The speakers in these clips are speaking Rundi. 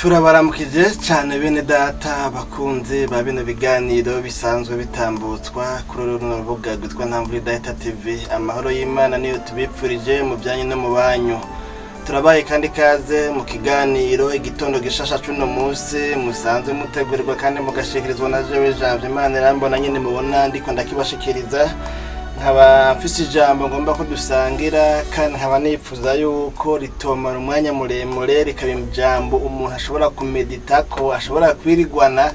Turabaramukije cyane bene data bakunzi ba bino biganiro bisanzwe bitambutswa kuri runo rubuga rwitwa Ntamvuridahita TV. Amahoro y'Imana niyo tubipfurije mu byanyu no mu banyu. Turabaye kandi ikaze mu kiganiro igitondo gishasha cuno munsi musanzwe mutegurirwa kandi mugashikirizwa na jewe Jean Imana irambona nyine mubona ndiko ndakibashikiriza. Nkaba mfise ijambo ngomba ko dusangira kandi nkaba nipfuza yuko ritomara umwanya muremure rikaba ijambo umuntu ashobora kumedita ko ashobora kwirigwana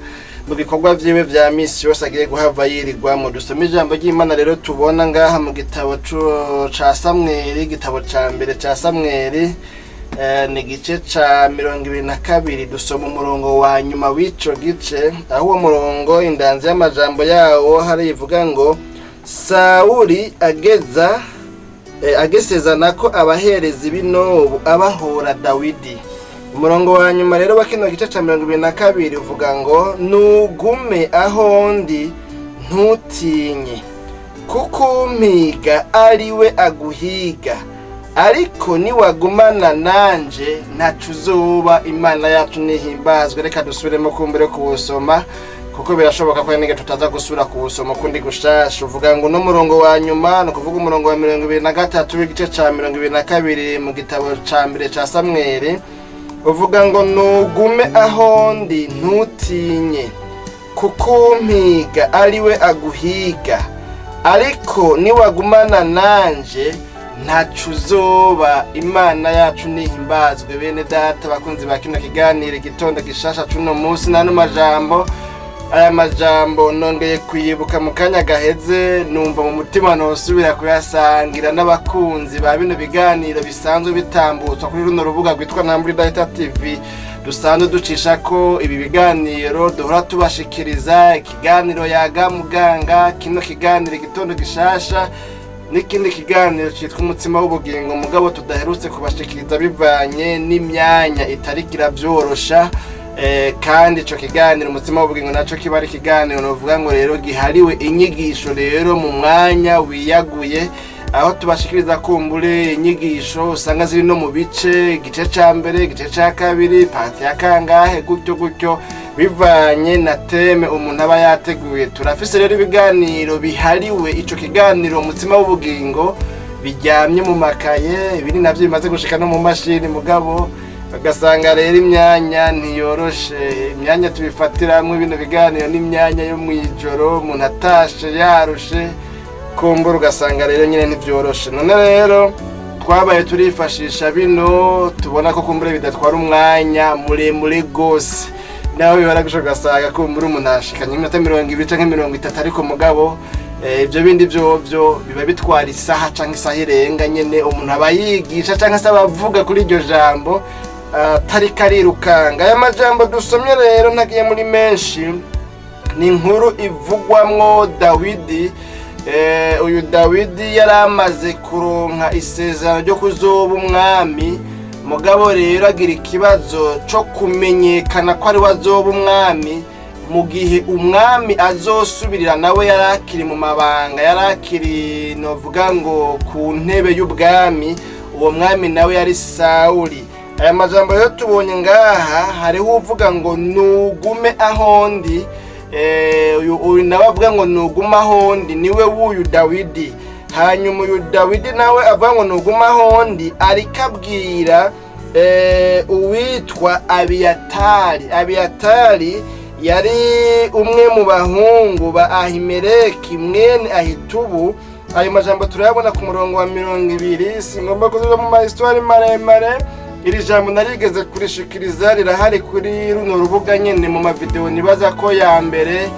mu bikorwa vyiwe vya misi yose agiye guhava yirigwamo. Dusome ijambo ry'Imana rero tubona ngaha mu gitabo ca Samweli, igitabo ca mbere ca Samweli ni gice ca 22. Dusoma umurongo wa nyuma w'ico gice, aho uwo murongo indanzi y'amajambo yawo hari ivuga ngo Sauli agesezana ko abaherezi b'inobu abahora Dawidi. Umurongo wa nyuma rero wa kino gice ca 22 uvuga ngo nugume aho ndi ntutinye kuko umpiga ariwe aguhiga, ariko niwagumana nanje ntacu uzoba. Imana yacu nihimbazwe. Reka dusubiremo kumbere kubusoma kuko birashoboka ko nige tutaza gusura kubusoma kundi gushasha. Uvuga ngo no murongo wa nyuma no kuvuga umurongo wa 23 w'igice ca 22 mu gitabo ca mbere ca Samweli, uvuga ngo nugume aho ndi ntutinye kuko umpiga ariwe aguhiga, ariko niwagumana nanje ntacu uzoba. Imana yacu nihimbazwe. Bene data bakunzi ba kino kiganiro igitondo gishasha cuno munsi, nano majambo aya majambo nongeye kuyibuka mu kanya gaheze, numva mu mutima nosubira kuyasangira n'abakunzi ba bino biganiro bisanzwe bitambutswa kuri runo rubuga rwitwa Ntamvuridahita TV. Dusanzwe ducisha ko ibi biganiro duhora tubashikiriza ikiganiro yaga muganga, kino kiganiro igitondo gishasha n'ikindi kiganiro cyitwa umutsima w'ubugingo, mugabo tudaherutse kubashikiriza bivanye n'imyanya itarikira byorosha. Kandi ico kiganiro umutsima w'ubugingo naco kiba ari kiganiro novuga ngo rero gihariwe inyigisho rero mu mwanya wiyaguye, aho tubashikiriza kumbure inyigisho usanga ziri no mu bice, igice ca mbere, igice ca kabiri, parti ya kangahe, gutyo bivanye na teme umuntu aba yateguye. Turafise rero ibiganiro bihariwe ico kiganiro umutsima w'ubugingo bijyamye mu makaye, ibindi navyo bimaze gushika no mu mashini, mugabo bagasanga rero imyanya ntiyoroshe. Imyanya tubifatiramwe bino biganiro n'imyanya yo mwijoro umuntu atashe yarushe kumbura, ugasanga rero nyine ntivyoroshe. None rero twabaye turifashisha bino tubona ko kumbure bidatwara umwanya muremure gose, nawe bibara gushoka gasanga kumbura umuntu ashikanye iminota 20 canke 30, ariko mugabo ibyo bindi byo biba bitwara isaha canke isaha irenga nyene umuntu aba yigisha canke se abavuga kuri iryo jambo tari karirukanga. Aya majambo dusomye rero ntagiye muri menshi, ni inkuru ivugwamwo Dawidi. Uyu Dawidi yaramaze kuronka isezerano ryo kuzoba umwami, mugabo rero agira ikibazo cyo kumenyekana ko ari wazoba umwami mu gihe umwami azosubirira nawe yarakiri mu mabanga, yarakiri novuga ngo ku ntebe y'ubwami. Uwo mwami nawe yari Sauli. Aya majambo yo tubonye ngaha hariho uvuga ngo nugume aho ndi, uyu nawe avuga ngo nugume aho ndi niwe wuyu Dawidi. Hanyuma uyu Dawidi nawe avuga ngo nugume aho ndi arikabwira uwitwa Abiyatari yari umwe mu bahungu ba Ahimeleki mwene Ahitubu. Ayo majambo turayabona ku murongo wa 20. Singomba kuzuza mu histoire maremare, iri jambo narigeze kurishikiriza rirahari kuri runo rubuga nyene mu mavideo. Nibaza ko ya mbere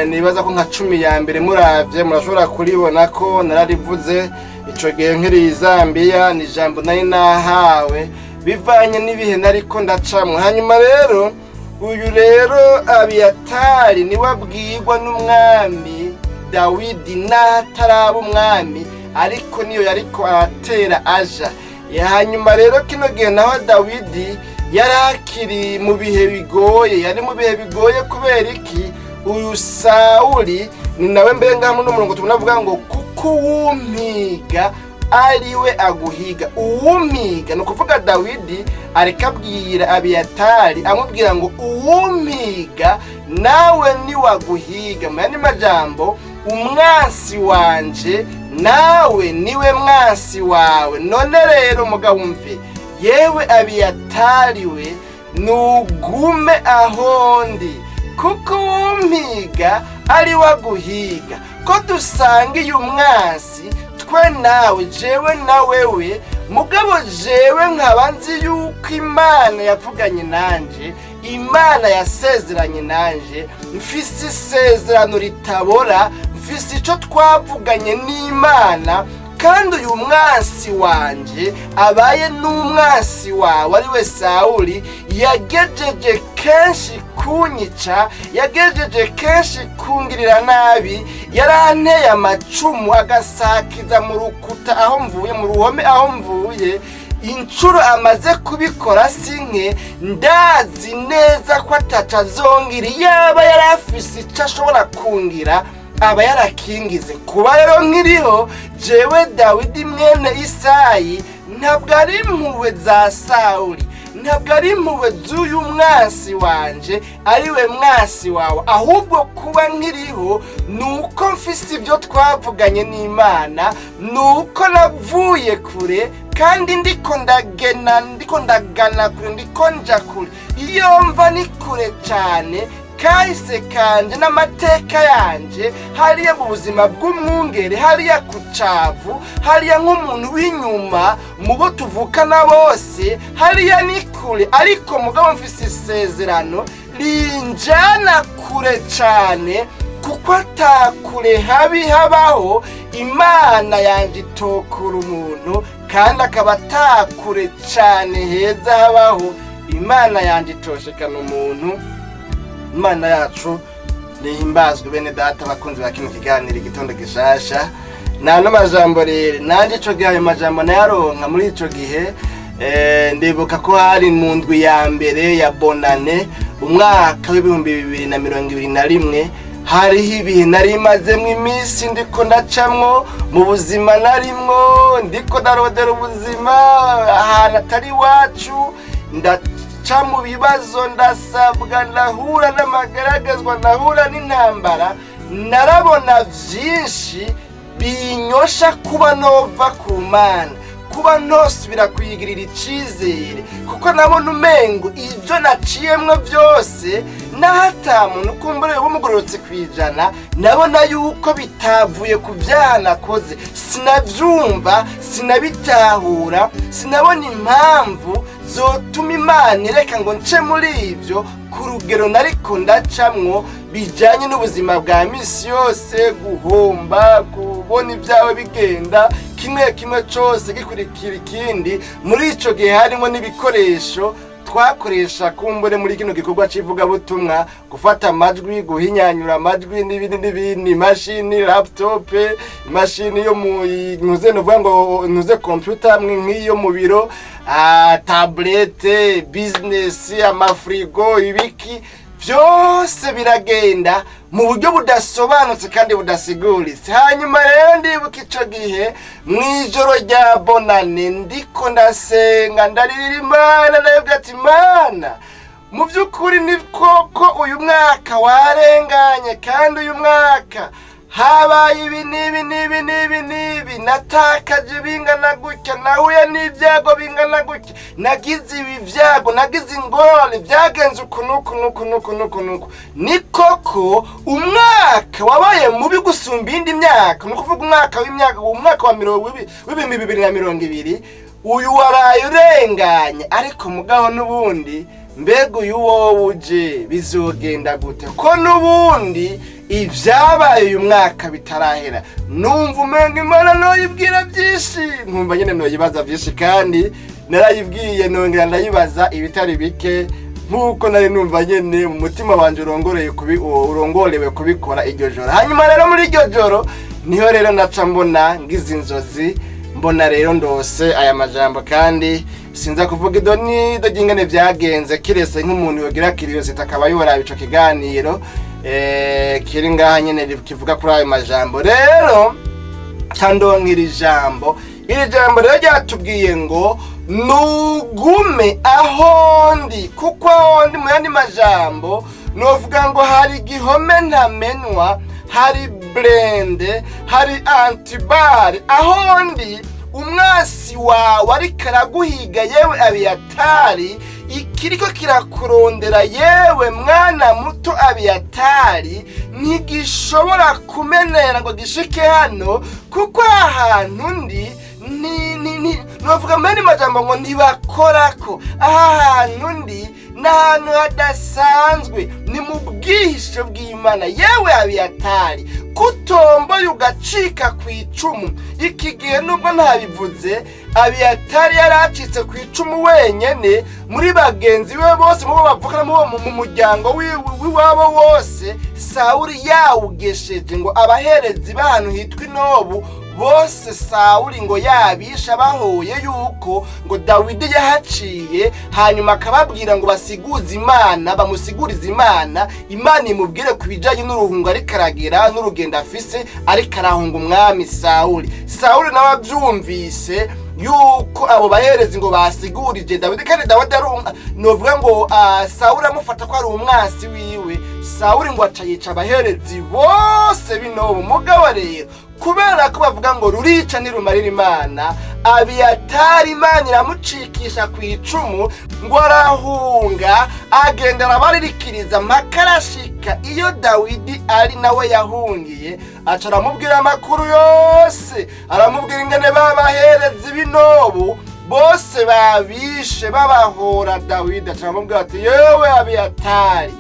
nibaza ko nka 10 ya mbere muravye murashobora kuribona ko nararivuze ico gihe nkiri Zambia. Ni jambo nari nahawe bivanye n'ibihe nariko ndacamwe. Hanyuma rero uyu rero Abiyatari niwe abwirwa n'umwami Dawidi n'ataraba umwami, ariko niyo yariko aratera aja. Hanyuma rero kino gihe naho Dawidi yarakiri mu bihe bigoye, yari mu bihe bigoye kubera iki? Uyu Sauli ni nawe mbere ngaho n'umurongo tunavuga ngo kuko umpiga ariwe aguhiga. Uwumpiga ni ukuvuga Dawidi areka abwira Abiyatari amubwira ngo uwumpiga nawe niwaguhiga. Mu yandi majambo, umwansi wanje nawe niwe mwansi wawe. None rero mugabo umve, yewe Abiyatari we nugume ahondi, kuko uwumpiga ari waguhiga. Ko dusangiye umwansi twe nawe, jewe na wewe, mugabo jewe nkaba nzi yuko Imana yavuganye nanje, Imana yasezeranye nanje, mfise isezerano ritabora, mfise ico twavuganye n'Imana. Kandi uyu mwansi wanje abaye n'umwansi wawe ari we Sawuli, yagejeje kenshi kunyica, yagejeje kenshi kungirira nabi, yaranteye amacumu agasakiza mu rukuta aho mvuye, mu ruhome aho mvuye. Incuro amaze kubikora sinke, ndazi neza ko atacazongira. Yaba yarafise ico ashobora kungira, aba yarakingize. Kuba rero nkiriho jewe Dawidi mwene Isayi, ntabwo ari impuhwe za Sawuli, ntabwo ari impuhwe z'uyu mwansi wanje ariwe mwansi wawe, ahubwo kuba nkiriho nuko mfise ibyo twavuganye n'Imana, nuko navuye kure kandi ndiko ndagana kure, ndiko nja kure. Iyo mva ni kure cyane, kahise kanje n'amateka yanje hariya mu buzima bw'umwungere, hariya ku cavu, hariya nk'umuntu w'inyuma mu bo tuvukana bose, hariya ni kure. Ariko mugabo mfise isezerano rinjana kure cane, kuko atakure habi habaho Imana yanje itokura umuntu, kandi akaba atakure cane heza habaho Imana yanje itoshekana umuntu. Imana yacu nihimbazwe bene data bakunzi ba kino kiganiro igitondo gishasha. Nano majambo rero nanje ico gihe ayo majambo nayaronka muri ico gihe, ndibuka ko hari mu ndwi ya mbere ya bonane umwaka w'2021. Hariho ibihe nari mazemwo iminsi ndiko ndacamwo mu buzima narimwo, ndiko ndarodera ubuzima ahantu atari iwacu, ndaca mu bibazo, ndasabwa, ndahura n'amagaragazwa, ndahura n'intambara. Narabona vyinshi binyosha kuba nova ku Mana, kuba nosubira kuyigirira icizere, kuko nabona umengo ivyo naciyemwo vyose nahata muntu kumbure bumugororotse kwijana, nabona yuko bitavuye ku vyaha nakoze. Sinavyumva, sinabitahura, sinabona impamvu zotuma Imana ireka ngo nce muri ivyo ku rugero nariko ndacamwo bijanye n'ubuzima bwa misi yose, guhomba, kubona ibyawe bigenda kimwe kimwe cose gikurikira ikindi. Muri ico gihe harimo n'ibikoresho twakoresha kumbure muri kino gikorwa civuga butumwa, gufata amajwi, guhinyanyura amajwi n'ibindi, machine, laptop, machine yo mu nuze novuga ngo nuze computer nk'iyo mu biro, tablette, business, amafrigo, ibiki vyose biragenda mu buryo budasobanutse kandi budasiguritse. Hanyuma rero ndibuka ico gihe mwijoro rya bonane ndiko ndasenga, ndaririra Imana, ndavuga ati Mana, mu vy'ukuri ni koko uyu mwaka warenganye, kandi uyu mwaka habaye ibi nibi, natakaje bingana gutya, nahuye n'ibyago bingana gutya, nagize ibi vyago, nagize ingorane, byagenze uku. Ni koko umwaka wabaye mubi gusumba indi myaka, ni kuvuga umwaka wa 2020 uyu waraye urenganye. Ariko mugabo n'ubundi, mbega uyu wowe uje bizogenda gute? Ko n'ubundi ivyabaye uyu mwaka bitarahera. Numva umenga Imana noyibwira vyinshi, nkumva nyene noyibaza vyinshi, kandi narayibwiye nongera ndayibaza ibitari bike, nkuko nari numva nyene mu mutima wanje urongorewe kubikora iryo joro. Hanyuma rero muri iryo joro niho rero naca mbona ngize inzozi, mbona rero ndose aya majambo, kandi sinza kuvuga idonido ry'ingene vyagenze, kirese nk'umuntu yogira curiosity akaba yoraba ico kiganiro kiri ngaha nyene kivuga kuri ayo majambo. Rero candonkira ijambo iri jambo rero ryatubwiye ngo nugume ahondi, kuko ahondi mu yandi majambo novuga ngo hari igihome ntamenwa, hari blende, hari antibare. ahondi umwasi wawe ariko araguhiga yewe Abiyatari, ikiriko kirakurondera yewe mwana muto Abiyatari, ntigishobora kumenera ngo gishike hano, kuko ahantu ndi novuga mbene majambo ngo ntibakorako. ahantu ndi n'ahantu hadasanzwe, ni mu bwihisho bw'Imana yewe Abiyatari, kutomboye ugacika ku icumu. iki gihe nubwo ntabivuze, Abiyatari yaracitse ku icumu wenyene muri bagenzi we bose, mubo bavukana mu muryango w'iwabo wose. Sawuli yawugesheje ngo abaherezi b'ahantu hitwa Inobu bose Sawuli ngo yabisha bahoye yuko ngo Dawidi yahaciye, hanyuma akababwira ngo basiguze Imana, bamusigurize Imana imubwire ku bijanye n'uruhungo ariko aragera n'urugendo afise ariko arahunga umwami Sawuli. Sawuli nawe avyumvise yuko abo baherezi ngo basigurije Dawidi, kandi Dawidi novuga ngo Sawuli amufata ko ari umwasi wiwe. Sawuli ngo aca yica abaherezi bose b'Inobu. mugabo rero kubera ko bavuga ngo rurica nirumarira Imana, Abiyatari Imana iramucikisha ku icumu ngo arahunga, agenda arabaririkiriza makarashika iyo Dawidi ari nawe yahungiye. aca aramubwira amakuru yose, aramubwira ingene babaherezi b'Inobu bose babishe babahora Dawidi. aca aramubwira ati yewe Abiyatari,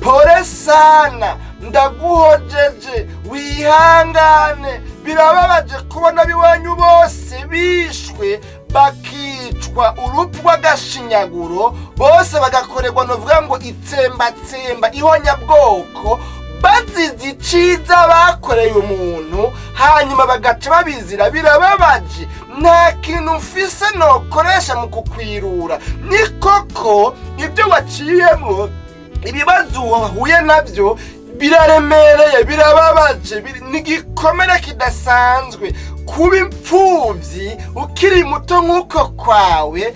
pole sana, ndaguhojeje, wihangane, birababaje kubona biwanyu bose bishwe bakicwa urupfu rw'agashinyaguro, bose bagakorerwa novuga ngo itsembatsemba ihonyabwoko, bazize iciza bakoreye umuntu hanyuma bagaca babizira. birababaje, nta kintu mfise nokoresha mu kukwirura. ni koko ibyo waciyemo, ibibazo wahuye nabyo biraremereye, birababaje, n'igikomere kidasanzwe. kuba impfuvyi ukiri muto nk'uko kwawe,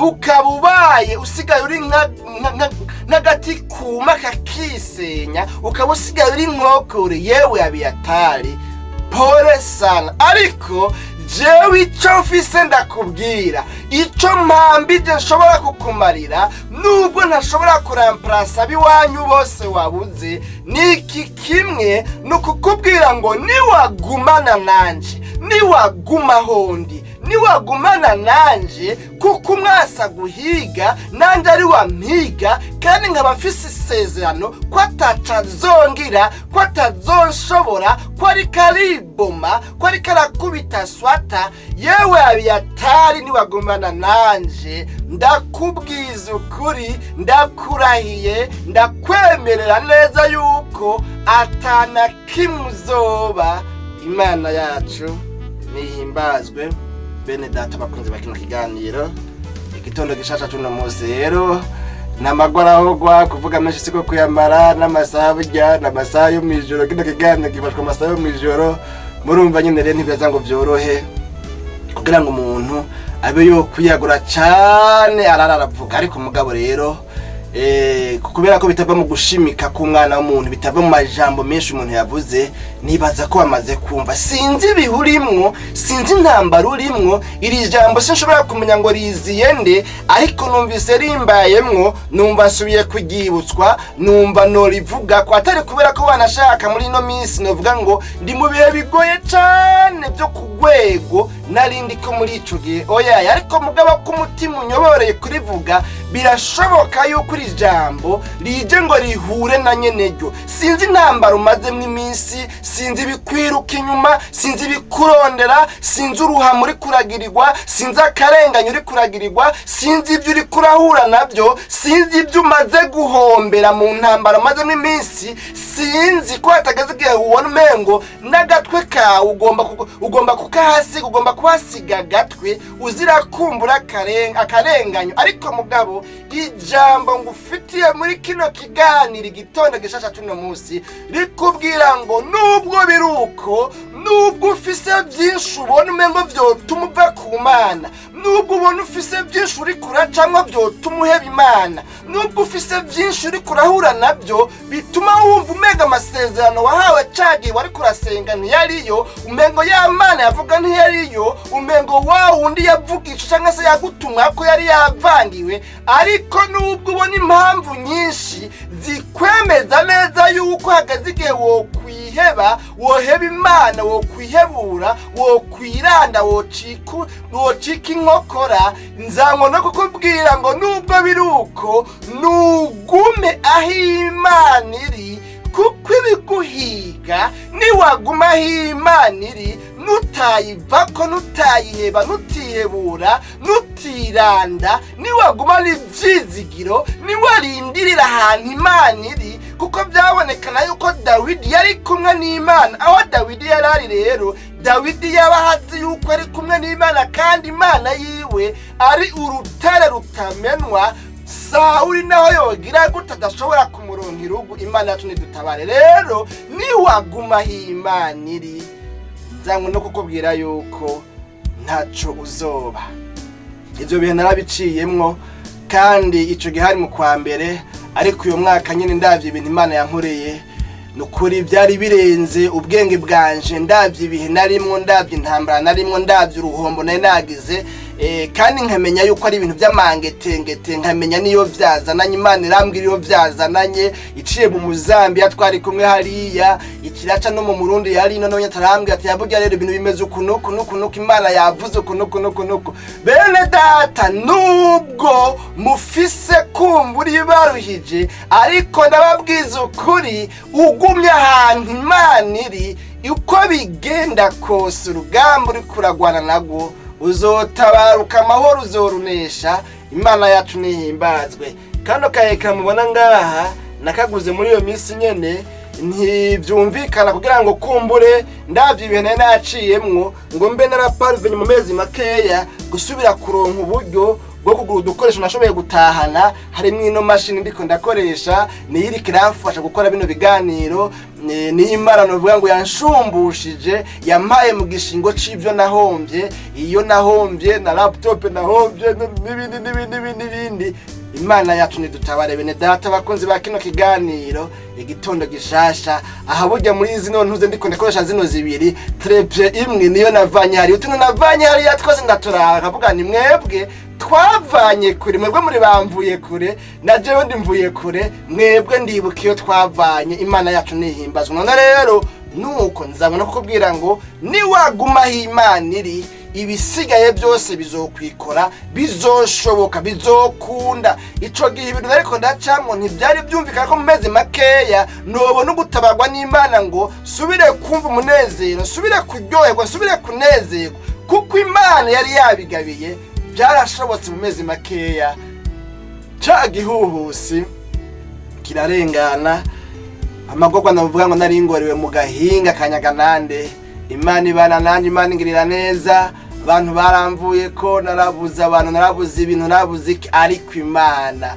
ukaba ubaye usigaye uri nk'agati kuma kakisenya, ukaba usigaye uri nkokore yewe Abiyatari, pole sana. ariko jewe ico mfise ndakubwira, ico mpambije nshobora kukumarira, nubwo ntashobora kuramplasa abiwanyu bose wabuze, niki kimwe nukukubwira ngo niwagumana nanje, niwaguma hondi, niwagumana nanje, kuko umwasa guhiga nanje ari wampiga, kandi nkaba mfise isezerano ko atacazongira, ko atazonshobora, ko ariko ariboma, ko ariko arakubita swata. yewe Abiyatari, niwagumana nanje, ndakubwiza ukuri, ndakurahiye, ndakwemerera neza yuko atana kimwe uzoba. Imana yacu nihimbazwe. bene data bakunzi bakino kiganiro igitondo gishasha cuno munsi rero namagwarahogwa kuvuga menshi siko kuyamara, n'amasaha burya n'amasaha yo mwijoro. kino kiganiro gifashwe amasaha yo mwijoro, murumva nyine rero ntibiza ngo byorohe kugira ngo umuntu abe yo kuyagura cyane araravuga. ariko mugabo rero kubera ko bitava mu gushimika k'umwana w'umuntu, bitava mu majambo menshi umuntu yavuze, nibaza ko bamaze kumva. sinzi bihurimwo, sinzi intambara urimwo, iri jambo sinshobora kumenya ngo riziye nde, ariko numvise rimbayemwo, numva nsubiye kugibutswa, numva norivuga ko atari kubera ko banashaka muri ino minsi novuga ngo ndi mu bihe bigoye cyane byo kugwego narindi ko muri ico gihe. oya, ariko mugaba ko umutima unyoboreye kurivuga, birashoboka yuko iri jambo rije ngo rihure na nyeneryo. sinzi intambara umazemwo iminsi, sinzi bikwiruka inyuma, sinzi bikurondera, sinzi uruhamo uri kuragirirwa, sinzi akarenganya uri kuragirirwa, sinzi ibyo uri kurahura nabyo, sinzi ibyo umaze guhombera mu ntambara umazemwo iminsi, sinzi ko hatageze igihe ubona umengo n'agatwe kawe ugomba kukahasiga, ugomba kuhasiga agatwe uzira kumbura akarenganyo. ariko mugabo, ijambo ngufitiye muri kino kiganiro igitondo gishasha cuno munsi rikubwira ngo nubwo biruko nubwo ufise byinshi ubona umengo vyotuma uva ku Mana, nubwo ubona ufise byinshi uri kuracamwo vyotuma uheba Imana, nubwo ufise byinshi uri kurahura nabyo bituma wumva umenga amasezerano wahawe cagiye wari kurasenga ntiyariyo, umengo ya Mana yavuga ntiyariyo, umengo wa wundi yavugisha cyangwa se yagutumwa ko yari yavangiwe. Ariko nubwo ubona impamvu nyinshi zikwemeza neza yuko hagaze igihe wokwiheba, woheba Imana, wokwihebura, wokwiranda, wocika inkokora, nzango no kukubwira ngo nubwo biruko nugume aho Imana iri, kuko ibiguhiga niwaguma aho Imana iri, nutayivako, nutayiheba, nutihebura, nutiranda, niwaguma n'ivyizigiro, niwarindirira ahantu Imana iri. Kuko byabonekana yuko Dawidi yari kumwe n'Imana. Aho Dawidi yarari rero, Dawidi yabahazi yuko ari kumwe n'Imana kandi Imana yiwe ari urutare rutamenwa. Sawuli naho yogira gute adashobora kumuronka irugu. Imana yacu nidutabare rero, niwaguma aho Imana iri, nzango no kukubwira yuko ntaco uzoba. Ivyo bihe narabiciyemwo kandi ico gihe hari mu kwa mbere, ariko uyu mwaka nyine ndavye ibintu Imana yankoreye nukuri byari birenze ubwenge bwanje. Ndavye ibihe narimwo, ndavye intambara narimwo, ndavye uruhombo nari nagize, kandi nkamenya yuko ari ibintu by'amangetengete, nkamenya niyo vyazananye. Imana irambwira iyo vyazananye, iciye mu Muzambi twari kumwe hariya, ikiraca no mu Murundi yari none yatarambwira ati yaburya rero ibintu bimeze ukunuku. Imana yavuze ukunuku. Bene data, nubwo mufise kumbura baruhije, ariko ndababwiza ukuri, ugumye ahantu Imana iri, uko bigenda kose urugamba uri kuragwana nagwo uzotabaruka, amahoro uzorunesha. Imana yacu nihimbazwe. Kano kaheka mubona ngaha nakaguze muri iyo minsi nyene, ntivyumvikana kugira ngo kumbure ndavye ibintu naciyemwo ngo mbe naraparvenye mu mezi makeya gusubira kuronka uburyo bwo kugura udukoresho nashoboye gutahana. Harimwo ino mashini ndiko ndakoresha, niyiri kiramfasha gukora bino biganiro. Ni Imana novuga ngo yanshumbushije, yampaye mu gishingo c'ivyo nahombye. Iyo nahombye na laptop nahombye n'ibindi. Imana yacu nidutabare bene data, bakunzi ba kino kiganiro igitondo gishasha. Aha burya muri izi none ntuze ndiko ndakoresha zino zibiri, trepje imwe niyo navanye hari, utuno navanye hari yatwose ndaturaka kavuga ni mwebwe twavanye kure, mwebwe muri bamvuye kure, na jewe ndimvuye kure, mwebwe ndibuka iyo twavanye. Imana yacu nihimbazwe. None rero nuko nzabona kukubwira ngo niwaguma aho Imana iri, ibisigaye byose bizokwikora, bizoshoboka, bizokunda. Ico gihe ibintu ariko ndacamwo ntibyari byumvikana ko mu mezi makeya nobona gutabarwa n'Imana ngo subire kumva umunezero, subire kuryoherwa, subire kunezerwa, kuko Imana yari yabigabiye. Byarashobotse mu mezi makeya, ca gihuhusi kirarengana. Amagorwa navuga ngo nari ngoriwe mu gahinga kanyaganande. Imana ibana nanje, Imana ingirira neza. Abantu baramvuye ko narabuze abantu, narabuze ibintu, narabuze iki, ariko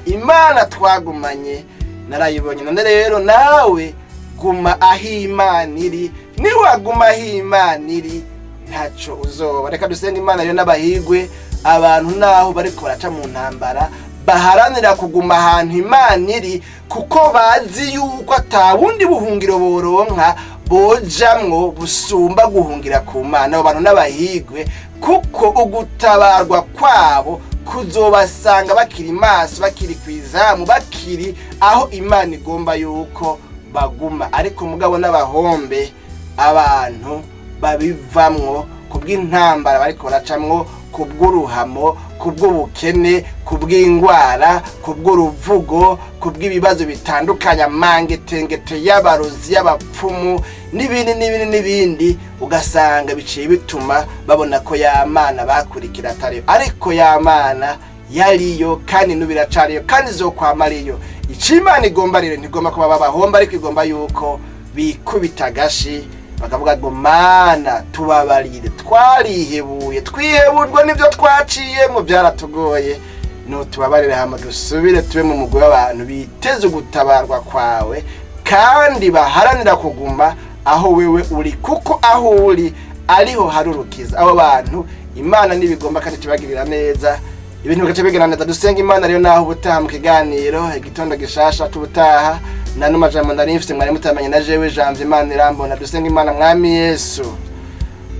Imana twagumanye narayibonye. None rero nawe guma aho Imana iri, niwaguma aho Imana iri ntaco uzoba. Reka dusenga Imana rero n'abahigwe, abantu naho bariko baraca mu ntambara baharanira kuguma ahantu Imana iri, kuko bazi yuko atabundi buhungiro boronka bojamwo busumba guhungira ku Mana. Abo bantu n'abahigwe, kuko ugutabarwa kwabo kuzobasanga bakiri maso, bakiri kwizamu, bakiri aho Imana igomba yuko baguma. Ariko mugabo n'abahombe abantu babivamwo kubw'intambara bariko baracamwo, kubw'uruhamo, kubw'ubukene, kubw'ingwara, kubw'uruvugo, kubw'ibibazo bitandukanye, amangetengete y'abarozi, y'abapfumu n'ibindi. Ugasanga biciye bituma babona ko ya Mana bakurikira atariyo. Ariko ya Mana yariyo kandi nubiracariyo kandi zokwamariyo. Icimana igomba rero ntigomba kuba babahomba, ariko igomba yuko bikubita gashi bakavuga ngo Mana tubabarire, twarihebuye, twiheburwa n'ibyo twaciyemo, byaratugoye, no tubabarire hama dusubire tube mu mugwi w'abantu biteze gutabarwa kwawe kandi baharanira kuguma aho wewe uri, kuko aho uri ariho hari urukiza. Abo bantu Imana nibigomba kandi kibagirira neza, ibintu bigace bigana neza. Dusenga Imana rero naho ubutaha mu kiganiro igitondo gishasha tubutaha nano majambo ndari mfite mwari mutamanye na jewe Jamvye Imana irambona. Dusenga Imana mwami Yesu,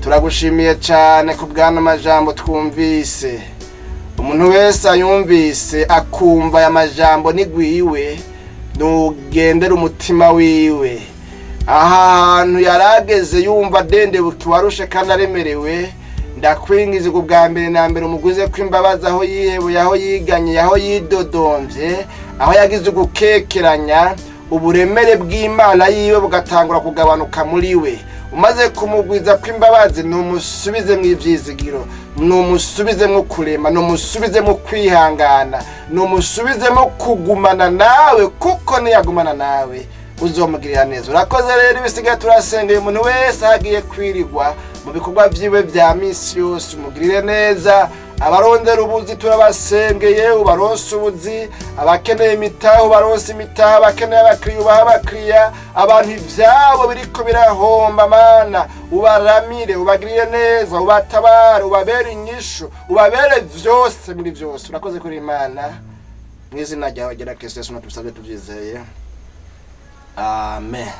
turagushimiye cyane ku bwana majambo twumvise. Umuntu wese ayumvise akumva aya majambo nigwiwe, nugendera umutima wiwe. Ahantu yarageze yumva dendebuki warushe kandi aremerewe, ndakwingiza ubwa mbere na mbere umuguze kw'imbabazi aho yihebuye, aho yiganye, aho yidodomvye, aho yagize gukekeranya, uburemere bw'Imana yiwe bugatangura kugabanuka muri we. Umaze kumugwiza kw'imbabazi numusubize mu ivyizigiro, numusubize mu kurema, numusubize mu kwihangana, numusubize mu kugumana nawe, kuko niyagumana nawe uzomugirira neza. Urakoze rero, ibisigaye turasengeye umuntu wese hagiye kwirigwa mu bikorwa vyiwe vya misi yose, umugirire neza. Abarondera ubuzi turabasengeye, ubaronse ubuzi, abakeneye imitaho ubaronse imitaho, abakeneye abakiriya ubaha abakiriya, abantu ivyabo biriko birahomba Mana ubaramire, ubagirire neza, ubatabare, ubabere inyishu, ubabere vyose muri vyose. Urakoze kuri Imana, mw'izina ryawe gera Kristo Yesu natubisabye tuvyizeye, amen.